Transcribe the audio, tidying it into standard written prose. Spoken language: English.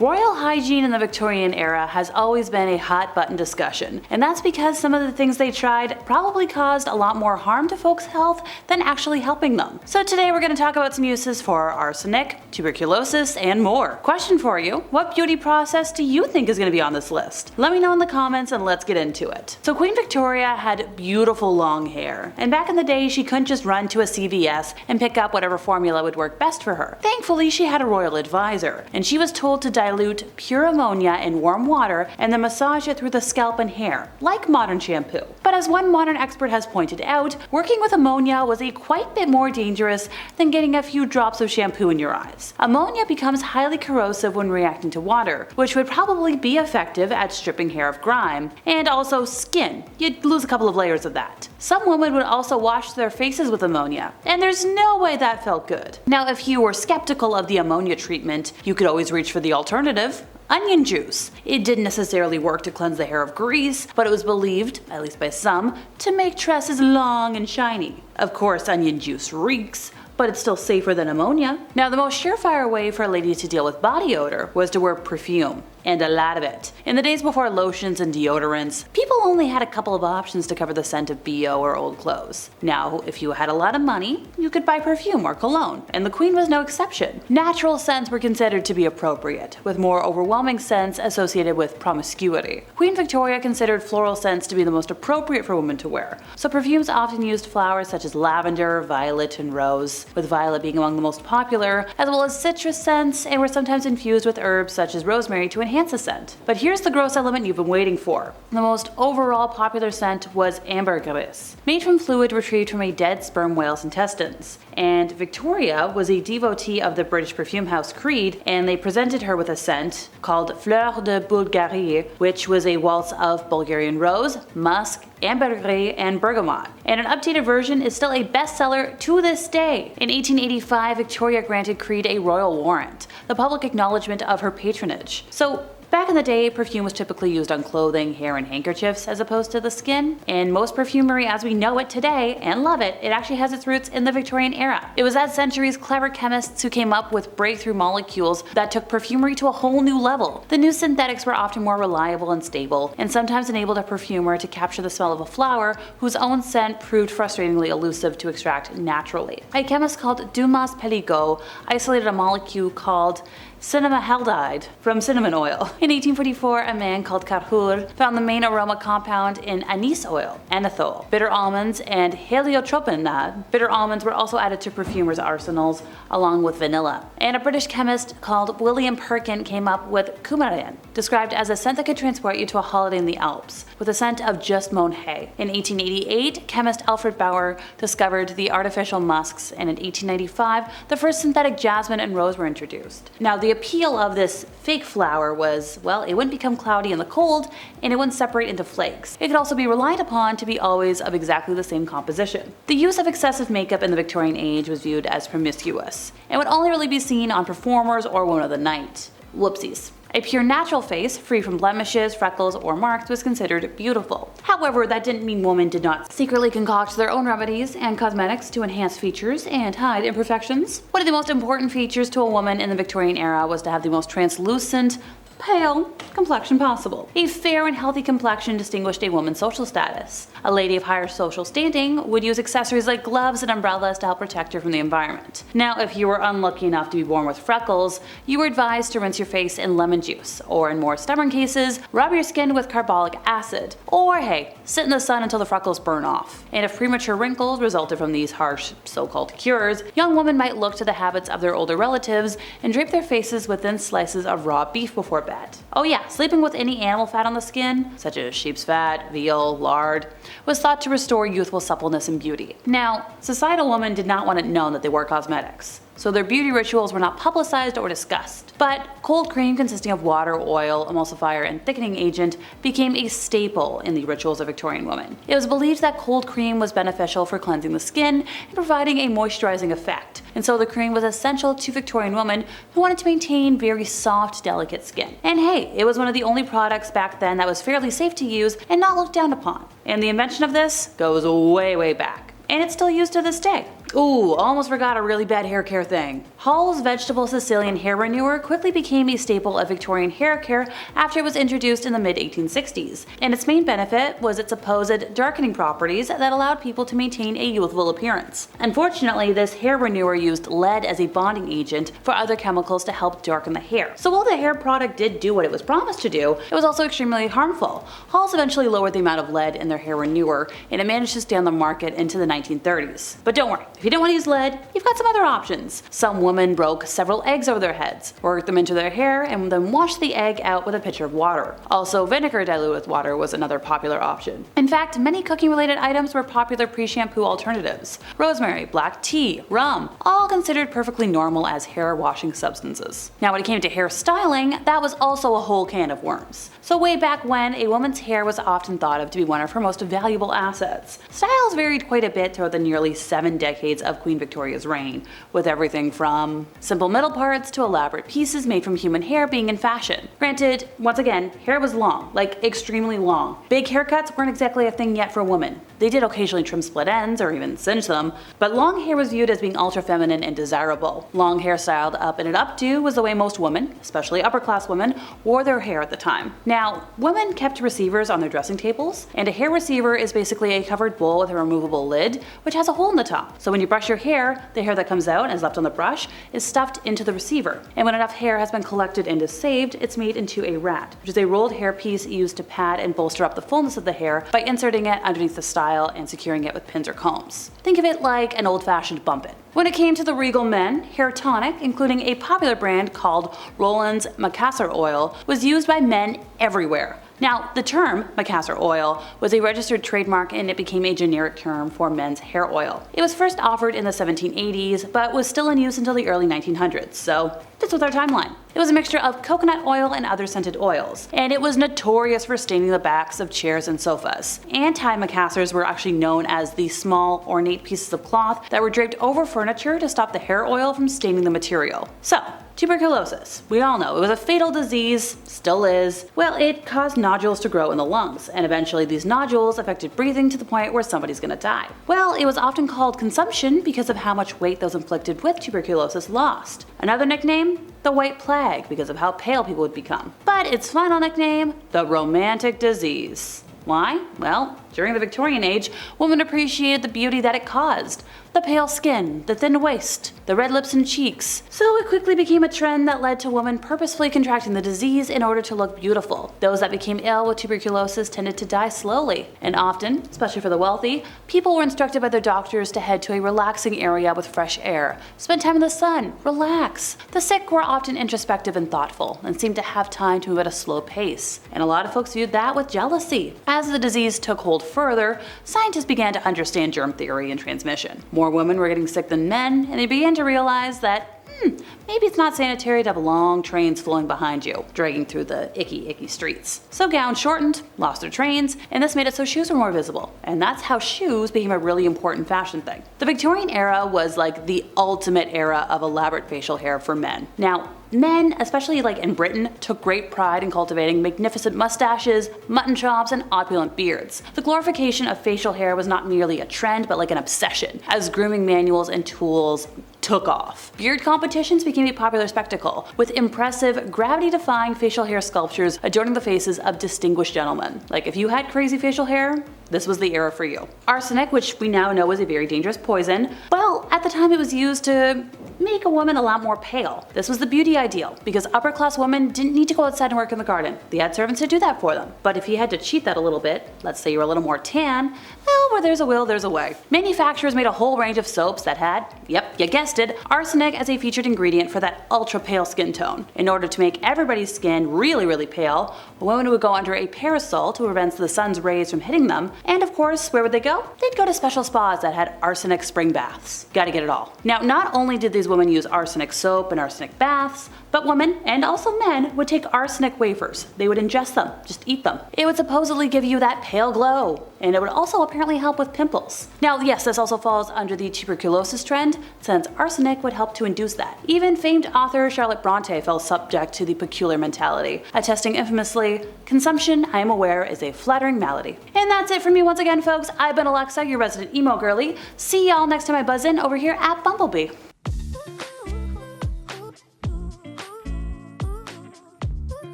Royal hygiene in the Victorian era has always been a hot button discussion, and that's because some of the things they tried probably caused a lot more harm to folks' health than actually helping them. So today we're going to talk about some uses for arsenic, tuberculosis, and more. Question for you: what beauty process do you think is going to be on this list? Let me know in the comments and let's get into it. So Queen Victoria had beautiful long hair, and back in the day she couldn't just run to a CVS and pick up whatever formula would work best for her. Thankfully she had a royal advisor, and she was told to dilute pure ammonia in warm water and then massage it through the scalp and hair, like modern shampoo. But as one modern expert has pointed out, working with ammonia was a quite bit more dangerous than getting a few drops of shampoo in your eyes. Ammonia becomes highly corrosive when reacting to water, which would probably be effective at stripping hair of grime, and also skin. You'd lose a couple of layers of that. Some women would also wash their faces with ammonia, and there's no way that felt good. Now, if you were skeptical of the ammonia treatment, you could always reach for the alternative: onion juice. It didn't necessarily work to cleanse the hair of grease, but it was believed, at least by some, to make tresses long and shiny. Of course, onion juice reeks, but it's still safer than ammonia. Now, the most surefire way for a lady to deal with body odor was to wear perfume, and a lot of it. In the days before lotions and deodorants, people only had a couple of options to cover the scent of BO or old clothes. Now, if you had a lot of money, you could buy perfume or cologne, and the Queen was no exception. Natural scents were considered to be appropriate, with more overwhelming scents associated with promiscuity. Queen Victoria considered floral scents to be the most appropriate for women to wear, so perfumes often used flowers such as lavender, violet, and rose, with violet being among the most popular, as well as citrus scents, and were sometimes infused with herbs such as rosemary to enhance a scent. But here's the gross element you've been waiting for. The most overall popular scent was ambergris, made from fluid retrieved from a dead sperm whale's intestines. And Victoria was a devotee of the British perfume house Creed, and they presented her with a scent called Fleur de Bulgarie, which was a waltz of Bulgarian rose, musk, ambergris, and bergamot. And an updated version is still a bestseller to this day. In 1885, Victoria granted Creed a royal warrant, the public acknowledgement of her patronage. So back in the day, perfume was typically used on clothing, hair, and handkerchiefs as opposed to the skin. And most perfumery as we know it today, and love it, it actually has its roots in the Victorian era. It was that century's clever chemists who came up with breakthrough molecules that took perfumery to a whole new level. The new synthetics were often more reliable and stable, and sometimes enabled a perfumer to capture the smell of a flower whose own scent proved frustratingly elusive to extract naturally. A chemist called Dumas Pelligot isolated a molecule called cinnamaldehyde from cinnamon oil. In 1844, a man called Carhour found the main aroma compound in anise oil, anethole, bitter almonds, and heliotropenol. Bitter almonds were also added to perfumers' arsenals, along with vanilla. And a British chemist called William Perkin came up with coumarin, described as a scent that could transport you to a holiday in the Alps, with a scent of just mown hay. In 1888, chemist Alfred Bauer discovered the artificial musks, and in 1895, the first synthetic jasmine and rose were introduced. Now, the appeal of this fake flower was, well, it wouldn't become cloudy in the cold, and it wouldn't separate into flakes. It could also be relied upon to be always of exactly the same composition. The use of excessive makeup in the Victorian age was viewed as promiscuous, and would only really be seen on performers or women of the night. Whoopsies. A pure natural face, free from blemishes, freckles, or marks, was considered beautiful. However, that didn't mean women did not secretly concoct their own remedies and cosmetics to enhance features and hide imperfections. One of the most important features to a woman in the Victorian era was to have the most translucent, pale complexion possible. A fair and healthy complexion distinguished a woman's social status. A lady of higher social standing would use accessories like gloves and umbrellas to help protect her from the environment. Now, if you were unlucky enough to be born with freckles, you were advised to rinse your face in lemon juice, or in more stubborn cases, rub your skin with carbolic acid, or hey, sit in the sun until the freckles burn off. And if premature wrinkles resulted from these harsh so-called cures, young women might look to the habits of their older relatives and drape their faces with thin slices of raw beef before bed. Oh yeah, sleeping with any animal fat on the skin, such as sheep's fat, veal, lard, was thought to restore youthful suppleness and beauty. Now, societal women did not want it known that they wore cosmetics, so their beauty rituals were not publicized or discussed. But cold cream consisting of water, oil, emulsifier, and thickening agent became a staple in the rituals of Victorian women. It was believed that cold cream was beneficial for cleansing the skin and providing a moisturizing effect, and so the cream was essential to Victorian women who wanted to maintain very soft, delicate skin. And hey, it was one of the only products back then that was fairly safe to use and not looked down upon. And the invention of this goes way back, and it's still used to this day. Ooh, almost forgot a really bad hair care thing. Hall's Vegetable Sicilian Hair Renewer quickly became a staple of Victorian hair care after it was introduced in the mid-1860s, and its main benefit was its supposed darkening properties that allowed people to maintain a youthful appearance. Unfortunately, this hair renewer used lead as a bonding agent for other chemicals to help darken the hair. So while the hair product did do what it was promised to do, it was also extremely harmful. Hall's eventually lowered the amount of lead in their hair renewer, and it managed to stay on the market into the 1930s. But don't worry, if you don't want to use lead, you've got some other options. Some women broke several eggs over their heads, worked them into their hair, and then washed the egg out with a pitcher of water. Also, vinegar diluted with water was another popular option. In fact, many cooking-related items were popular pre-shampoo alternatives. Rosemary, black tea, rum, all considered perfectly normal as hair washing substances. Now when it came to hair styling, that was also a whole can of worms. So way back when, a woman's hair was often thought of to be one of her most valuable assets. Styles varied quite a bit throughout the nearly 7 decades of Queen Victoria's reign, with everything from simple middle parts to elaborate pieces made from human hair being in fashion. Granted, once again, hair was long, like extremely long. Big haircuts weren't exactly a thing yet for women. They did occasionally trim split ends or even singe them, but long hair was viewed as being ultra feminine and desirable. Long hair styled up in an updo was the way most women, especially upper class women, wore their hair at the time. Now, women kept receivers on their dressing tables, and a hair receiver is basically a covered bowl with a removable lid, which has a hole in the top. So when you brush your hair, the hair that comes out and is left on the brush is stuffed into the receiver. And when enough hair has been collected and is saved, it's made into a rat, which is a rolled hair piece used to pad and bolster up the fullness of the hair by inserting it underneath the style and securing it with pins or combs. Think of it like an old-fashioned bump it. When it came to the regal men, hair tonic, including a popular brand called Rowland's Macassar Oil, was used by men everywhere. Now, the term Macassar oil was a registered trademark and it became a generic term for men's hair oil. It was first offered in the 1780s, but was still in use until the early 1900s, so this was our timeline. It was a mixture of coconut oil and other scented oils, and it was notorious for staining the backs of chairs and sofas. Anti-macassars were actually known as the small, ornate pieces of cloth that were draped over furniture to stop the hair oil from staining the material. So, tuberculosis. We all know it was a fatal disease, still is. Well, it caused nodules to grow in the lungs, and eventually these nodules affected breathing to the point where somebody's gonna die. Well, it was often called consumption because of how much weight those inflicted with tuberculosis lost. Another nickname? The White Plague, because of how pale people would become. But its final nickname? The Romantic Disease. Why? Well, during the Victorian age, women appreciated the beauty that it caused. The pale skin, the thin waist, the red lips and cheeks. So it quickly became a trend that led to women purposefully contracting the disease in order to look beautiful. Those that became ill with tuberculosis tended to die slowly, and often, especially for the wealthy, people were instructed by their doctors to head to a relaxing area with fresh air, spend time in the sun, relax. The sick were often introspective and thoughtful, and seemed to have time to move at a slow pace, and a lot of folks viewed that with jealousy. As the disease took hold further, scientists began to understand germ theory and transmission. More women were getting sick than men, and they began to realize that maybe it's not sanitary to have long trains flowing behind you, dragging through the icky streets. So gowns shortened, lost their trains, and this made it so shoes were more visible. And that's how shoes became a really important fashion thing. The Victorian era was like the ultimate era of elaborate facial hair for men. Now, men, especially like in Britain, took great pride in cultivating magnificent mustaches, mutton chops, and opulent beards. The glorification of facial hair was not merely a trend, but like an obsession, as grooming manuals and tools took off. Beard competitions became a popular spectacle, with impressive, gravity-defying facial hair sculptures adorning the faces of distinguished gentlemen. Like, if you had crazy facial hair, this was the era for you. Arsenic, which we now know is a very dangerous poison, well, at the time it was used to make a woman a lot more pale. This was the beauty ideal, because upper class women didn't need to go outside and work in the garden. They had servants to do that for them. But if you had to cheat that a little bit, let's say you were a little more tan, well, where there's a will, there's a way. Manufacturers made a whole range of soaps that had, yep, you guessed it, arsenic as a featured ingredient for that ultra pale skin tone. In order to make everybody's skin really, really pale, women would go under a parasol to prevent the sun's rays from hitting them, and of course, where would they go? They'd go to special spas that had arsenic spring baths. Gotta get it all. Now, not only did these women use arsenic soap and arsenic baths, but women, and also men, would take arsenic wafers. They would ingest them, just eat them. It would supposedly give you that pale glow, and it would also apparently help with pimples. Now, yes, this also falls under the tuberculosis trend, since arsenic would help to induce that. Even famed author Charlotte Bronte fell subject to the peculiar mentality, attesting infamously, "Consumption, I am aware, is a flattering malady." And that's it for me once again, folks. I've been Alexa, your resident emo girly. See y'all next time I buzz in over here at Bumblebee.